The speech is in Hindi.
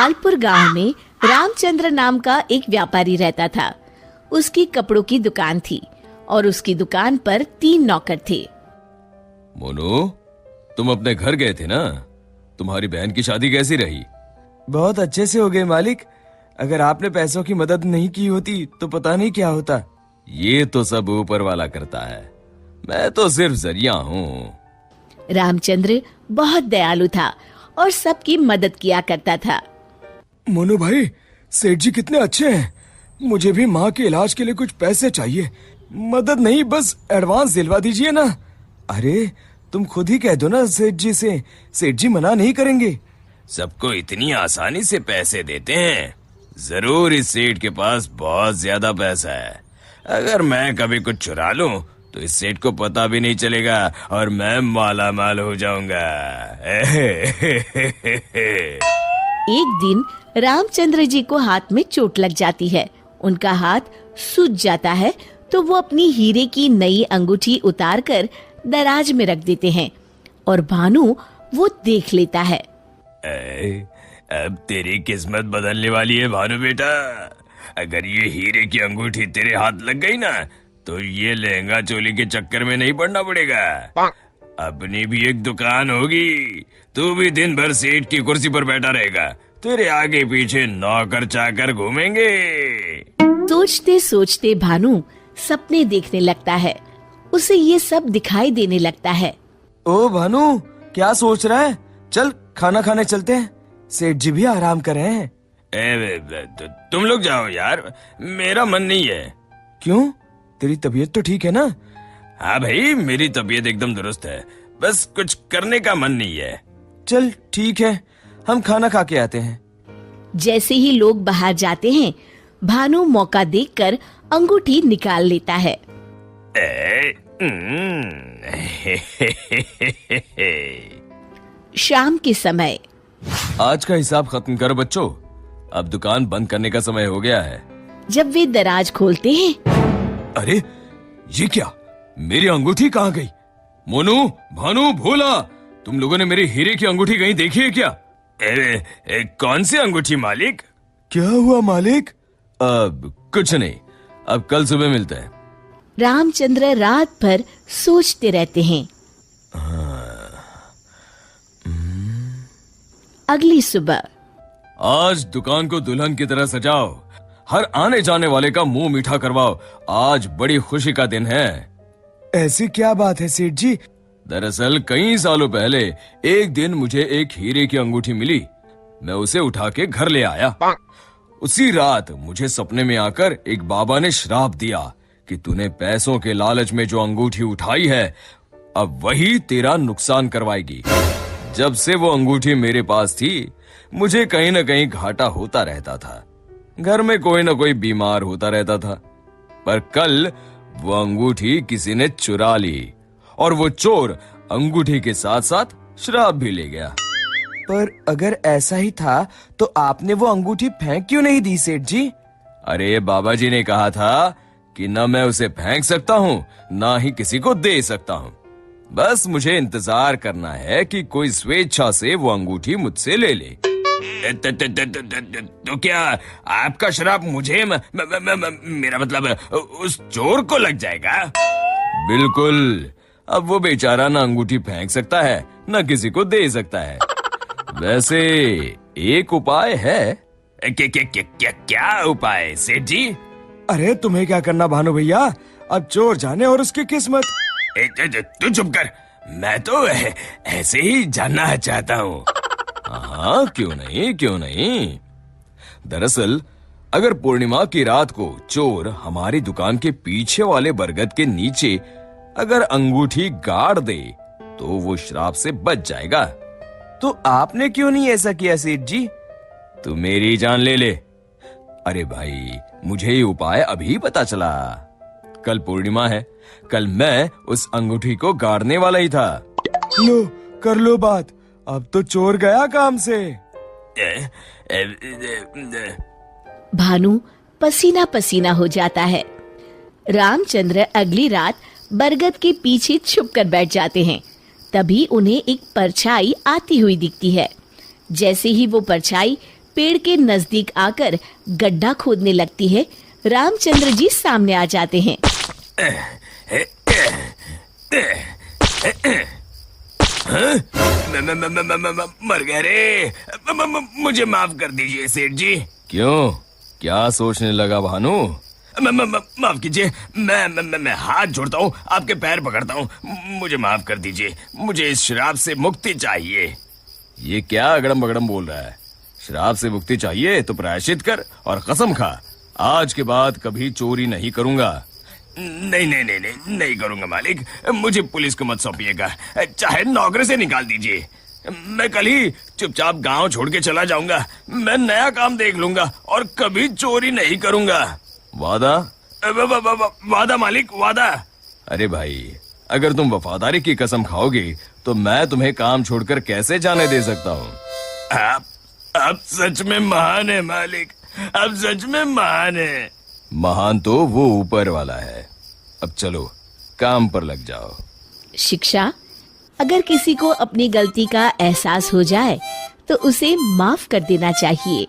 लालपुर गांव में रामचंद्र नाम का एक व्यापारी रहता था। उसकी कपड़ों की दुकान थी और उसकी दुकान पर 3 नौकर थे। मोनू, तुम अपने घर गए थे ना? तुम्हारी बहन की शादी कैसी रही? बहुत अच्छे से हो गई मालिक। अगर आपने पैसों की मदद नहीं की होती तो पता नहीं क्या होता। ये तो सब ऊपर वाला करता है, मैं तो सिर्फ जरिया हूँ। रामचंद्र बहुत दयालु था और सबकी मदद किया करता था। मोनू भाई, सेठ जी कितने अच्छे हैं। मुझे भी माँ के इलाज के लिए कुछ पैसे चाहिए। मदद नहीं, बस एडवांस दिलवा दीजिए ना। अरे तुम खुद ही कह दो ना सेठ जी से, सेठ जी मना नहीं करेंगे। सबको इतनी आसानी से पैसे देते हैं? जरूर इस सेठ के पास बहुत ज्यादा पैसा है। अगर मैं कभी कुछ चुरा लूं तो इस सेठ को पता भी नहीं चलेगा और मैं माला माल हो जाऊंगा। एक दिन रामचंद्र जी को हाथ में चोट लग जाती है। उनका हाथ सूज जाता है तो वो अपनी हीरे की नई अंगूठी उतारकर दराज में रख देते हैं और भानु वो देख लेता है। अब तेरी किस्मत बदलने वाली है भानु बेटा। अगर ये हीरे की अंगूठी तेरे हाथ लग गई ना तो ये लहंगा चोली के चक्कर में नहीं पड़ना पड़ेगा। अपनी भी एक दुकान होगी, तू भी दिन भर सेठ की कुर्सी पर बैठा रहेगा, तेरे आगे पीछे नौकर चाकर घूमेंगे। सोचते सोचते भानु सपने देखने लगता है। उसे ये सब दिखाई देने लगता है। ओ भानु, क्या सोच रहा है? चल खाना खाने चलते हैं, सेठ जी भी आराम कर रहे हैं। तुम लोग जाओ यार, मेरा मन नहीं है। क्यों? तेरी तबीयत तो ठीक है ना? हाँ भाई, मेरी तबीयत एकदम दुरुस्त है, बस कुछ करने का मन नहीं है। चल ठीक है, हम खाना खा के आते हैं। जैसे ही लोग बाहर जाते हैं, भानु मौका देखकर अंगूठी निकाल लेता है। शाम के समय। आज का हिसाब खत्म करो बच्चों, अब दुकान बंद करने का समय हो गया है। जब वे दराज खोलते हैं, अरे ये क्या, मेरी अंगूठी कहाँ गई? मोनू, भानु, भोला, तुम लोगों ने मेरी हीरे की अंगूठी कहीं देखी है क्या? कौन सी अंगूठी मालिक? क्या हुआ मालिक? अब कुछ नहीं, अब कल सुबह मिलते हैं। रामचंद्र रात भर सोचते रहते हैं। अगली सुबह। आज दुकान को दुल्हन की तरह सजाओ, हर आने जाने वाले का मुंह मीठा करवाओ, आज बड़ी खुशी का दिन है। ऐसी क्या बात है सेठ जी? दरअसल कई सालों पहले एक दिन मुझे एक हीरे की अंगूठी मिली। मैं उसे उठा के घर ले आया। उसी रात मुझे सपने में आकर एक बाबा ने श्राप दिया कि तूने पैसों के लालच में जो अंगूठी उठाई है, अब वही तेरा नुकसान करवाएगी। जब से वो अंगूठी मेरे पास थी, मुझे कहीं न कहीं घाटा होता रहता था। घर में कोई न कोई बीमार होता रहता था। पर कल वो अंगूठी किसी ने चुरा ली और वो चोर अंगूठी के साथ साथ श्राप भी ले गया। पर अगर ऐसा ही था तो आपने वो अंगूठी फेंक क्यों नहीं दी सेठ जी? अरे बाबा जी ने कहा था कि न मैं उसे फेंक सकता हूँ, ना ही किसी को दे सकता हूँ। बस मुझे इंतजार करना है कि कोई स्वेच्छा से वो अंगूठी मुझसे ले ले। तो क्या आपका श्राप मुझे मेरा मतलब उस चोर को लग जाएगा? बिल्कुल। अब वो बेचारा ना अंगूठी फेंक सकता है, न किसी को दे सकता है। वैसे एक उपाय है। क्या उपाय सेठ जी? अरे तुम्हें क्या करना भानु भैया, अब चोर जाने और उसकी किस्मत। तू चुप कर, मैं तो ऐसे ही जानना चाहता हूँ। हाँ, क्यों नहीं, क्यों नहीं। दरअसल अगर पूर्णिमा की रात को चोर हमारी दुकान के पीछे वाले बरगद के नीचे अगर अंगूठी गाड़ दे तो वो श्राप से बच जाएगा। तो आपने क्यों नहीं ऐसा किया सेठ जी? तू मेरी जान ले ले। अरे भाई, मुझे ये उपाय अभी पता चला। कल पूर्णिमा है, कल मैं उस अंगूठी को गाड़ने वाला ही था। लो कर लो बात, अब तो चोर गया काम से। भानु पसीना पसीना हो जाता है। रामचंद्र अगली रात बरगद के पीछे छुपकर बैठ जाते हैं। तभी उन्हें एक परछाई आती हुई दिखती है। जैसे ही वो परछाई पेड़ के नजदीक आकर गड्ढा खोदने लगती है, रामचंद्र जी सामने आ जाते हैं। मर गए रे। मुझे माफ कर दीजिए सेठ जी। क्यों, क्या सोचने लगा भानु? माफ कीजिए, मैं हाथ जोड़ता हूँ, आपके पैर पकड़ता हूँ, मुझे माफ कर दीजिए। मुझे इस शराब से मुक्ति चाहिए। ये क्या अगड़म बगड़म बोल रहा है? शराब से मुक्ति चाहिए तो प्रायश्चित कर और कसम खा, आज के बाद कभी चोरी नहीं करूंगा। नहीं करूंगा मालिक। मुझे पुलिस को मत सौंपिएगा, चाहे नौकरी से निकाल दीजिए। मैं कल ही चुपचाप गांव छोड़ के चला जाऊंगा। मैं नया काम देख लूंगा और कभी चोरी नहीं करूंगा। वादा? वादा मालिक, वादा। अरे भाई, अगर तुम वफादारी की कसम खाओगे तो मैं तुम्हें काम छोड़कर कैसे जाने दे सकता हूँ। आप सच में महान है मालिक, आप सच में महान है। महान तो वो ऊपर वाला है। अब चलो काम पर लग जाओ। शिक्षा, अगर किसी को अपनी गलती का एहसास हो जाए तो उसे माफ कर देना चाहिए।